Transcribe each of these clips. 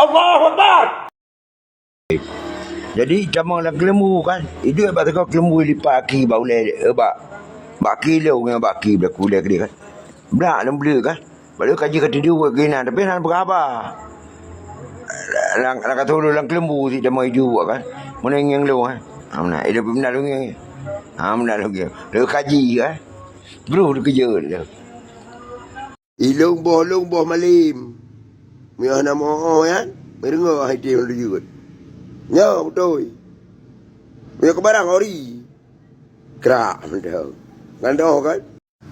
Allahu Akbar. Jadi camang lah kelembu kan. Itu yang kau kelembu lipat kaki bau le baki le dengan baki berlaku dia kan. Berak dan bela kan. Baru kaji kata dia buat kena tapi nak berapa. Lang kata orang kelembu si camang hijau buat kan. Mana yang lu kan. Mana dia benar lu ni. Benar lu dia. Dia kaji kan. Bro dia kerja dia. Ilung boh malim. Miah nama kan. Merengah hati orang juga. Ya betul. Miah kebarang ori. Kerak betul. Gandoh kan.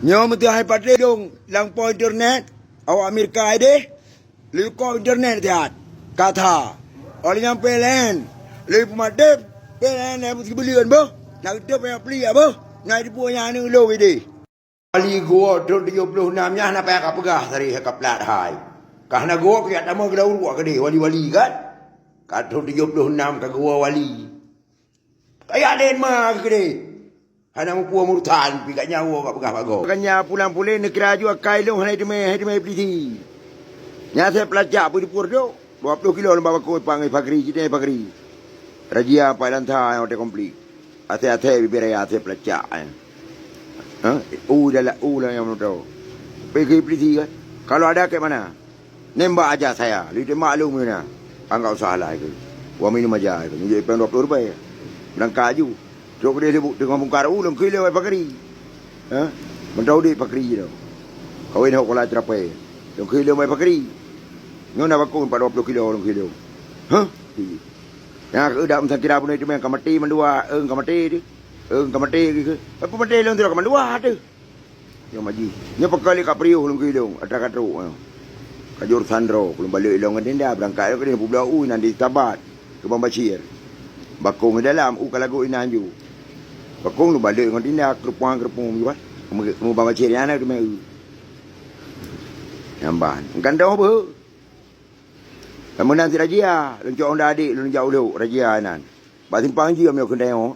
Nyo mesti hai patre dong lang po internet. Awak Amerika deh. Lu ko internet dia. Kata. Oleh yang pelen. Lu pemadep. Pelen yang mesti belian boh. Nak kita payah beli apa? Nak dipunya anu lo ide. Ali gua 76 nya nak payah pegah dari hak plat hai. Karena gua kiat nama gelau buat ke dia wali-wali kan. Kat 76 ke gua wali. Kayak den mah ke dia. Hana mu puan murtan pi kat nyawa kat pegah pago. Kanya pulang-pulang nak kira ju akai lu hai demai peliti. Nya saya pelajak pu dipur do 20 kilo lembah ko pangai pagri jite pagri. Rajia pai lantai hotel komplit. Ate bibiraya ate pelajak. Dah yang tahu. Pergi peliti kan. Kalau ada ke mana? Nembak aja saya. Lihat maklum mana. Anggap salah itu. Wah minum aja itu. Menjadi RM20. Berangkat aju. Jok dia sebut dengan mungkar ulang kilo ai pakri. Mentau di pakri tu. Kawin hok kola trapai. Dong kilo mai pakri. Ngona bakun 40 kilo ulang kilo. Ya udah mesti kira pun itu yang kamati mendua, kamati tu. Kamati ke. Apa mati long tu kamandua tu. Yang maji. Nya pakali ka priu ulang kilo. Ada katru. Kajur Sandro belum balik long denda berangkat ke dia pula nanti tabat ke Bang Bashir. Bakung dalam kalago inanju. Bakung lu balik dengan dinda kerupung juga. Mu Bang Bashir anak tu mai. Namban. Ganda apa? Kamu nanti rajia, lonjok Honda adik lu jauh lu rajia nan. Ba simpang ji amyo kendai ho.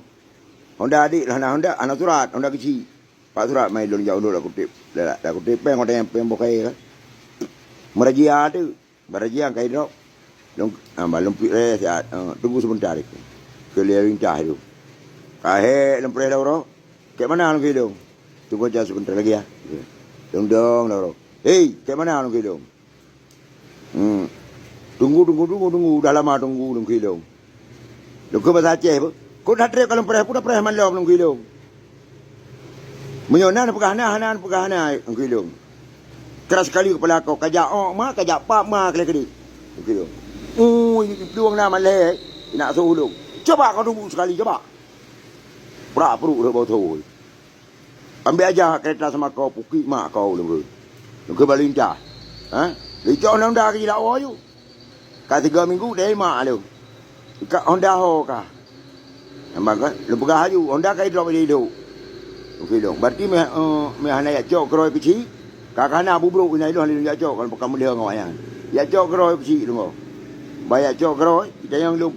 Honda adik lah Honda anak surat, Honda kecil. Pak surat mai lu jauh lu lah kutip. Dah kutip peng Honda yang peng bokai kan. Merajia tu. Merajia kai dok. Long lumpik siat. Tunggu sebentar itu. Keliling cah itu. Kahe lempre dah ro. Ke mana lu kidong? Tunggu aja sebentar lagi ya. Dong dah ro. Hei, ke mana lu kidong? Tunggu. Dah lama tunggu lu kidong. Lu ke bahasa Aceh apa? Kau dah trek kalau lempre pun dah pernah malam lu kidong. Menyonan pegahana lu kidong. Keras sekali kepala kau. Kajak kajak pak kali-kali. Begitu. Luang nama leh. Nak suruh lu. Coba kau tunggu sekali, coba. Berak perut dah bau tu. Ambil aja kereta sama kau, pukik mak kau lu. Lu ke Balinda. Licau Honda ke tidak awak you. Kat 3 minggu dah mak lu. Kat Honda ho kah. Nampak kan? Lu pegah aju. Honda kai drop dia hidup. Okey dong. Berarti meh nak jok keroi kecil. Kakana bubruk ini lu hendak jok kalau pakai mulia ngawaian. Ya jok keroi kecil lu. Bayar jok keroi, kita yang lu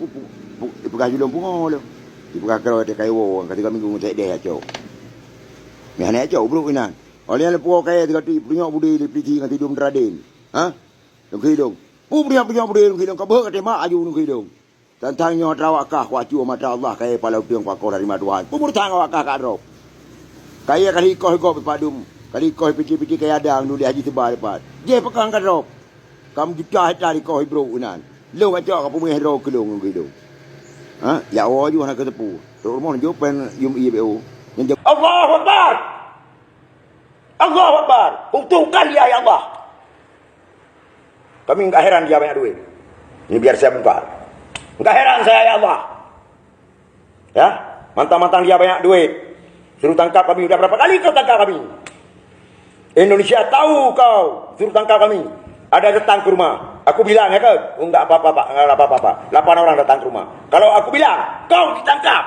pegah julung pungo lu. Dipegah keroi dia kai wo, kat 3 minggu tak dia jok. Meh nak jok bubruk ini. Oleh yang lepuh kai 3 punyok budi dipiti dengan tidur meradin. Okey dong. Punyok budi dong kau ber kata mak aju dong. Tantangnya terawakah wacu mata Allah kai palau tiang pakor dari Tuhan. Pumur tang awakah kadrop. Kaya kali kau padum. Kali kau pikir-pikir kaya ada nu dia haji tebar depan. Dia pegang kadrop. Kamu kita tadi kau bro unan. Lu macam apa punya hero kelong gitu. Ya awak juga nak ketepu. Tok rumah jo pen yum IBO. Allahu Akbar. Allahu Akbar. Untungkan dia ya Allah. Kami enggak heran dia banyak duit. Ini biar saya buka. Enggak heran saya ya Allah. Ya, mantang-mantang dia banyak duit. Suruh tangkap kami, udah berapa kali kau tangkap kami? Indonesia tahu kau suruh tangkap kami. Ada datang ke rumah. Aku bilang ya kau, enggak apa-apa Pak, enggak apa-apa. 8 orang datang ke rumah. Kalau aku bilang, kau ditangkap.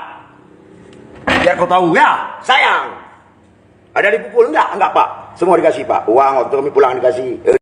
Biar kau tahu ya, sayang. Ada dipukul enggak? Enggak Pak. Semua dikasih Pak. Uang waktu kami pulang dikasih.